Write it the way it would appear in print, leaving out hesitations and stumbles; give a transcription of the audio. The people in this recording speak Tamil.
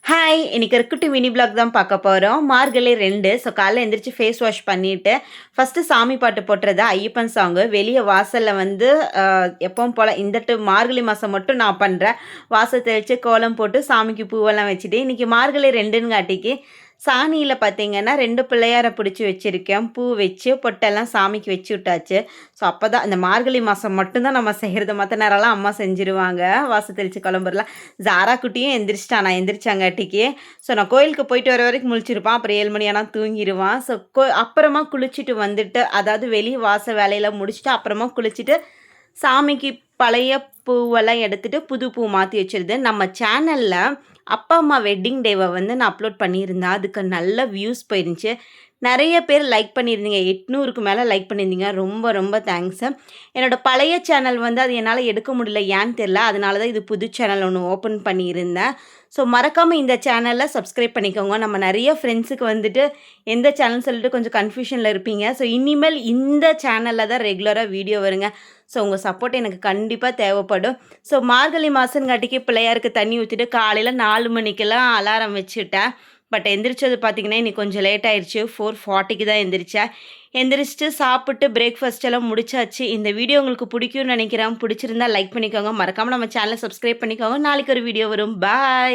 ஹாய்! இன்னைக்கு ஒரு குட்டி மினி விளாக் தான் பார்க்க போறோம். மார்கழி 2 ஸோ காலைல எந்திரிச்சு ஃபேஸ் வாஷ் பண்ணிட்டு, ஃபர்ஸ்ட்டு சாமி பாட்டு போட்டுறது ஐயப்பன் சாங்கு. வெளிய வாசல்ல வந்து எப்பவும் போல மார்கழி மாசம் மட்டும் நான் பண்றேன். வாசல் தெளிச்சு, கோலம் போட்டு, சாமிக்கு பூவெல்லாம் வச்சுட்டு, இன்னைக்கு மார்கழி 2ங்காட்டிக்கு சாணியில பார்த்தீங்கன்னா 2 பிள்ளையார புடிச்சு வச்சிருக்கேன். பூ வச்சு, பொட்டெல்லாம் சாமிக்கு வச்சு விட்டாச்சு. ஸோ அப்பதான் இந்த மார்கழி மாசம் மட்டும் தான் நம்ம செய்றது. மத்த நேரம்லாம் அம்மா செஞ்சுருவாங்க. வாசல் தெளிச்சு கிளம்புறலாம். ஜாரா குட்டியும் எந்திரிச்சிட்டா. நான் எந்திரிச்சாங்காட்டிக்கு. ஸோ நான் கோயிலுக்கு போயிட்டு வர வரைக்கும் முழிச்சிருப்பான். அப்புறம் 7 மணி ஆனா தூங்கிருவான். ஸோ அப்புறமா குளிச்சுட்டு வந்துட்டு, அதாவது வெளிய வாசல் வேலையெல்லாம் முடிச்சுட்டு, அப்புறமா குளிச்சுட்டு, சாமிக்கு பழைய பூவெல்லாம் எடுத்துட்டு, புது பூ மாத்தி வச்சுருது. நம்ம சேனல்ல அப்பா, அம்மா வெட்டிங் டேவ வந்து நான் அப்லோட் பண்ணியிருந்தேன். அதுக்கு நல்ல வியூஸ் போயிருந்துச்சு. நெறைய பேர் லைக் பண்ணியிருந்தீங்க. 800க்கு மேல லைக் பண்ணியிருந்தீங்க. ரொம்ப ரொம்ப தேங்க்ஸு. என்னோட பழைய சேனல் வந்து அது என்னால எடுக்க முடியல. ஏன்னு தெரியல. அதனால தான் இது புது சேனல் ஒண்ணு ஓப்பன் பண்ணியிருந்தேன். ஸோ மறக்காம இந்த சேனல சப்ஸ்கிரைப் பண்ணிக்கோங்க. நம்ம நெறைய ஃப்ரெண்ட்ஸுக்கு வந்துட்டு எந்த சேனல்னு சொல்லிட்டு கொஞ்சம் கன்ஃப்யூஷன்ல இருப்பீங்க. ஸோ இனிமேல் இந்த சேனல்ல தான் ரெகுலரா வீடியோ வருங்க. ஸோ உங்க சப்போர்ட் எனக்கு கண்டிப்பா தேவைப்படும். ஸோ மார்கழி மாசங்காட்டிக்கு பிள்ளையாருக்கு தண்ணி ஊத்திட்டு காலையில 4 மணிக்கெல்லாம் அலாரம் வச்சுட்டேன். பட் எந்திரிச்சது பார்த்தீங்கன்னா, இன்னைக்கு கொஞ்சம் லேட் ஆயிருச்சு. 4:40க்கு தான் எந்திரிச்சேன். எந்திரிச்சுட்டு சாப்பிட்டு பிரேக்ஃபாஸ்ட் எல்லாம் முடிச்சாச்சு. இந்த வீடியோ உங்களுக்கு பிடிக்கும்னு நெனைக்கிறேன். பிடிச்சிருந்தா லைக் பண்ணிக்கோங்க. மறக்காம நம்ம சேனல சப்ஸ்கிரைப் பண்ணிக்கோங்க. நாளைக்கு ஒரு வீடியோ வரும். பாய்.